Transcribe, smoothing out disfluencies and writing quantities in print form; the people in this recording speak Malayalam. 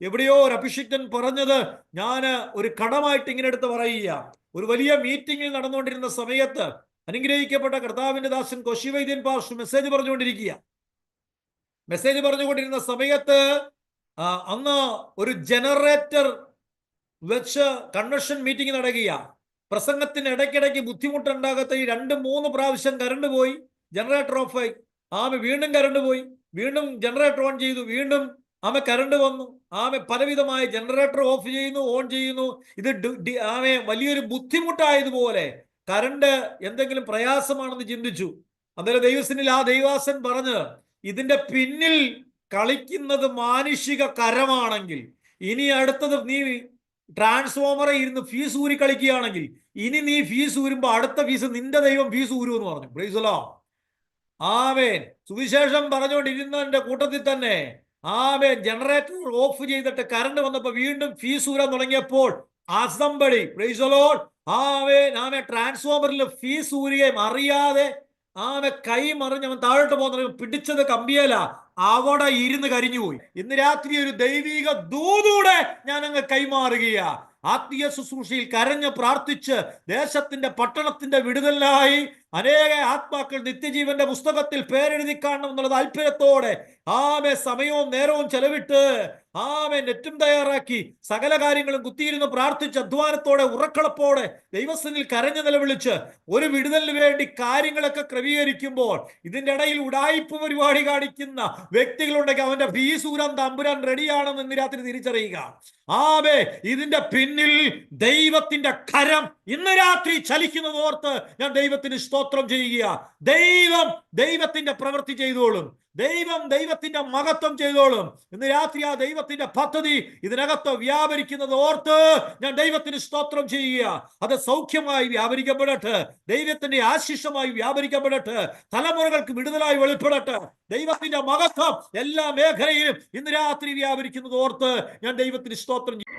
എവിടെയോ ഒരു അഭിഷിക്തൻ പറഞ്ഞത് ഞാൻ ഒരു കടമായിട്ട് ഇങ്ങനെ എടുത്ത് പറയുക. ഒരു വലിയ മീറ്റിംഗിൽ നടന്നുകൊണ്ടിരുന്ന സമയത്ത് അനുഗ്രഹിക്കപ്പെട്ട കർത്താവിന്റെ ദാസൻ കൊശി വൈദ്യൻ പാസ്റ്റർ മെസ്സേജ് പറഞ്ഞുകൊണ്ടിരുന്ന സമയത്ത് അന്ന് ഒരു ജനറേറ്റർ വെച്ച് കൺവെൻഷൻ മീറ്റിംഗ് നടക്കുക. പ്രസംഗത്തിന് ഇടയ്ക്കിടയ്ക്ക് ബുദ്ധിമുട്ടുണ്ടാകത്ത ഈ 2-3 പ്രാവശ്യം കറണ്ട് പോയി, ജനറേറ്റർ ഓഫായി. വീണ്ടും കറണ്ട് പോയി, വീണ്ടും ജനറേറ്റർ ഓൺ ചെയ്തു, വീണ്ടും കറണ്ട് വന്നു. പലവിധമായ ജനറേറ്റർ ഓഫ് ചെയ്യുന്നു, ഓൺ ചെയ്യുന്നു. ഇത് വലിയൊരു ബുദ്ധിമുട്ടായതുപോലെ കറണ്ട് എന്തെങ്കിലും പ്രയാസമാണെന്ന് ചിന്തിച്ചു. അന്നേരം ദൈവസനിൽ ആ ദൈവാസൻ പറഞ്ഞ്, ഇതിന്റെ പിന്നിൽ കളിക്കുന്നത് മാനുഷിക കരമാണെങ്കിൽ, ഇനി അടുത്തത് നീ ട്രാൻസ്ഫോമറെ ഇരുന്ന് ഫീസ് ഊരി കളിക്കുകയാണെങ്കിൽ, ഇനി നീ ഫീസ് ഊരുമ്പോ അടുത്ത ഫീസ് നിന്റെ ദൈവം ഫീസ് ഊരുമെന്ന് പറഞ്ഞു. Praise the lord. ആമേൻ. സുവിശേഷം പറഞ്ഞുകൊണ്ടിരുന്നതിന്റെ കൂട്ടത്തിൽ തന്നെ ജനറേറ്റർ ഓഫ് ചെയ്തിട്ട് കറണ്ട് വന്നപ്പോ വീണ്ടും ഫീസ് ഊരാൻ തുടങ്ങിയപ്പോൾ അസംബടി, പ്രൈസ് ദി ലോർഡ്, ട്രാൻസ്ഫോമറിൽ ഫീസ് ഊരുകയും അറിയാതെ കൈ മറിഞ്ഞ് അവൻ താഴോട്ട് പോകുന്ന പിടിച്ചത് കമ്പിയല, അവിടെ ഇരുന്ന് കരിഞ്ഞുപോയി. ഇന്ന് രാത്രി ഒരു ദൈവിക ദൂതൂടെ ഞാൻ അങ്ങ് കൈമാറുകയാ. ആത്മീയ ശുശ്രൂഷയിൽ കരഞ്ഞ് പ്രാർത്ഥിച്ച് ദേശത്തിന്റെ പട്ടണത്തിന്റെ വിടുതലായി അനേക ആത്മാക്കൾ നിത്യജീവന്റെ പുസ്തകത്തിൽ പേരെഴുതി കാണണം എന്നുള്ള താല്പര്യത്തോടെ സമയവും നേരവും ചെലവിട്ട് നെറ്റും തയ്യാറാക്കി സകല കാര്യങ്ങളും കുത്തിയിരുന്ന് പ്രാർത്ഥിച്ച് അധ്വാനത്തോടെ ഉറക്കളപ്പോടെ ദൈവസന്നിധിയിൽ കരഞ്ഞു നിലവിളിച്ച് ഒരു വിടുതലിന് വേണ്ടി കാര്യങ്ങളൊക്കെ ക്രമീകരിക്കുമ്പോൾ ഇതിന്റെ ഇടയിൽ ഉടായിപ്പ് പരിപാടി കാണിക്കുന്ന വ്യക്തികളുണ്ടെങ്കിൽ അവന്റെ ഫീസ് ഊരാൻ തമ്പുരാൻ റെഡിയാണെന്ന് ഇന്ന് രാത്രി തിരിച്ചറിയുക. ഇതിന്റെ പിന്നിൽ ദൈവത്തിന്റെ കരം ഇന്ന് രാത്രി ചലിക്കുന്നത് ഓർത്ത് ഞാൻ ദൈവത്തിന് സ്തോത്രം ചെയ്യുക. ദൈവത്തിന്റെ പ്രവൃത്തി ചെയ്തോളും, ദൈവത്തിന്റെ മഹത്വം ചെയ്തോളും. ഇന്ന് രാത്രി ആ ദൈവത്തിന്റെ പദ്ധതി ഇതിനകത്ത് വ്യാപരിക്കുന്നത് ഓർത്ത് ഞാൻ ദൈവത്തിന് സ്തോത്രം ചെയ്യുക. അത് സൗഖ്യമായി വ്യാപരിക്കപ്പെടട്ടെ, ദൈവത്തിന്റെ ആശിഷമായി വ്യാപരിക്കപ്പെടട്ടെ, തലമുറകൾക്ക് വിടുതലായി വെളിപ്പെടട്ടെ. ദൈവത്തിന്റെ മഹത്വം എല്ലാ മേഖലയിലും ഇന്ന് രാത്രി വ്യാപരിക്കുന്നത് ഓർത്ത് ഞാൻ ദൈവത്തിന് സ്തോത്രം ചെയ്യും.